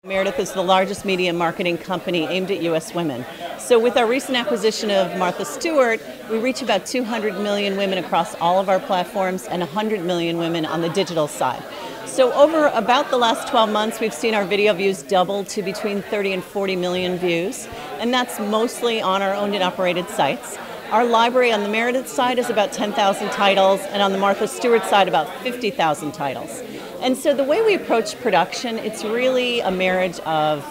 Meredith is the largest media marketing company aimed at U.S. women. So with our recent acquisition of Stewart, we reach about 200 million women across all of our platforms and 100 million women on the digital side. So over about the last 12 months, we've seen our video views double to between 30 and 40 million views, and that's mostly on our owned and operated sites. Our library on the Meredith side is about 10,000 titles, and on the Stewart side about 50,000 titles. And so the way we approach production, it's really a marriage of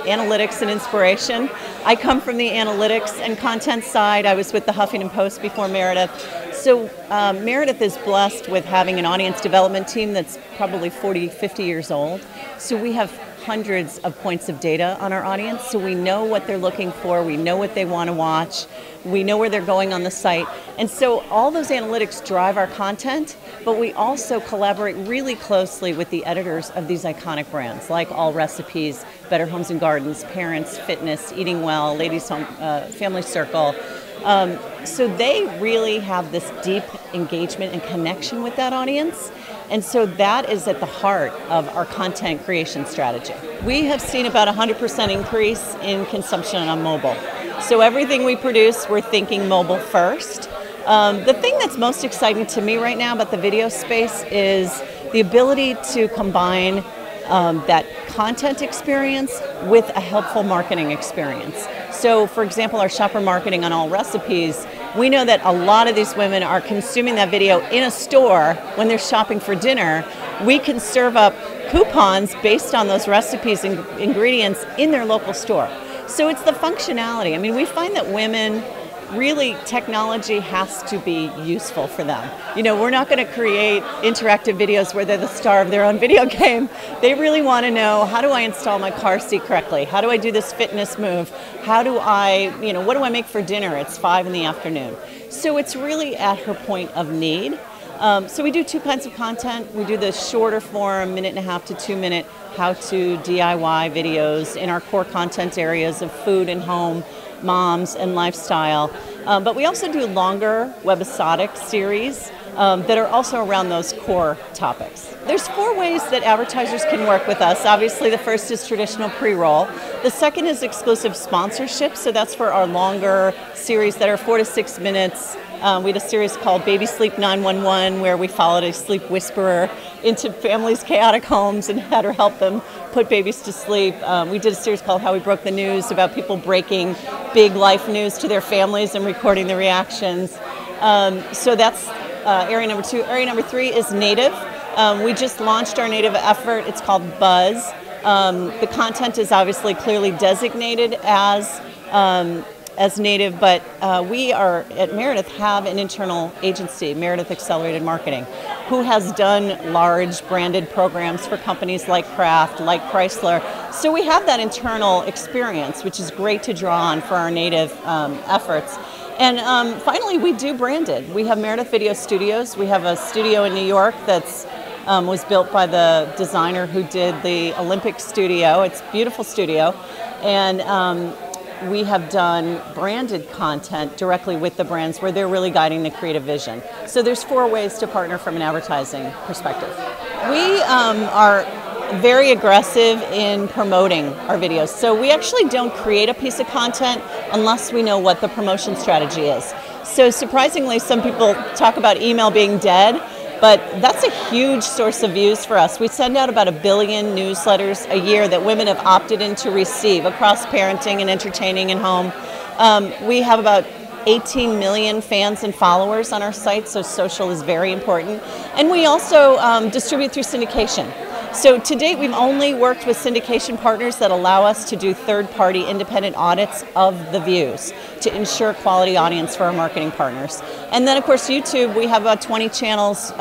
analytics and inspiration. I come from the analytics and content side. I was with the Huffington Post before Meredith. So Meredith is blessed with having an audience development team that's probably 40, 50 years old. So we have hundreds of points of data on our audience, so we know what they're looking for, we know what they want to watch, we know where they're going on the site, and so all those analytics drive our content, but we also collaborate really closely with the editors of these iconic brands like All Recipes, Better Homes and Gardens, Parents, Fitness, Eating Well, Ladies Home, Family Circle. So they really have this deep engagement and connection with that audience. And so that is at the heart of our content creation strategy. We have seen about 100% increase in consumption on mobile. So everything we produce, we're thinking mobile first. The thing that's most exciting to me right now about the video space is the ability to combine that content experience with a helpful marketing experience. So for example, our shopper marketing on All Recipes, we know that a lot of these women are consuming that video in a store when they're shopping for dinner. We can serve up coupons based on those recipes and ingredients in their local store. So it's the functionality. I mean, we find that women, really, technology has to be useful for them. You know, we're not going to create interactive videos where they're the star of their own video game. They really want to know, how do I install my car seat correctly? How do I do this fitness move? How do I, what do I make for dinner? It's 5 in the afternoon. So it's really at her point of need. So we do two kinds of content. We do the shorter form, 1.5 to 2 minute how-to DIY videos in our core content areas of food and home, moms and lifestyle. But we also do longer webisodic series that are also around those core topics. There's 4 ways that advertisers can work with us. Obviously, the first is traditional pre-roll. The second is exclusive sponsorship, so that's for our longer series that are 4 to 6 minutes. We had a series called Baby Sleep 911 where we followed a sleep whisperer into families' chaotic homes and had her help them put babies to sleep. We did a series called How We Broke the News about people breaking big life news to their families and recording the reactions. So that's area number 2. Area number 3 is native. We just launched our native effort. It's called Buzz. The content is obviously clearly designated as native, but we are at Meredith have an internal agency, Meredith Accelerated Marketing, who has done large branded programs for companies like Kraft, like Chrysler. So we have that internal experience, which is great to draw on for our native efforts. And finally, we do branded. We have Meredith Video Studios. We have a studio in New York that's was built by the designer who did the Olympic studio. It's a beautiful studio. And we have done branded content directly with the brands where they're really guiding the creative vision. So there's 4 ways to partner from an advertising perspective. We are very aggressive in promoting our videos. So we actually don't create a piece of content unless we know what the promotion strategy is. So surprisingly, some people talk about email being dead, but that's a huge source of views for us. We send out about 1 billion newsletters a year that women have opted in to receive across parenting and entertaining and home. We have about 18 million fans and followers on our site, so social is very important. And we also distribute through syndication. So to date, we've only worked with syndication partners that allow us to do third-party independent audits of the views to ensure quality audience for our marketing partners. And then, of course, YouTube, we have about 20 channels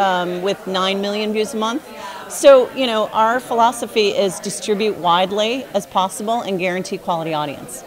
with 9 million views a month. So, our philosophy is distribute widely as possible and guarantee quality audience.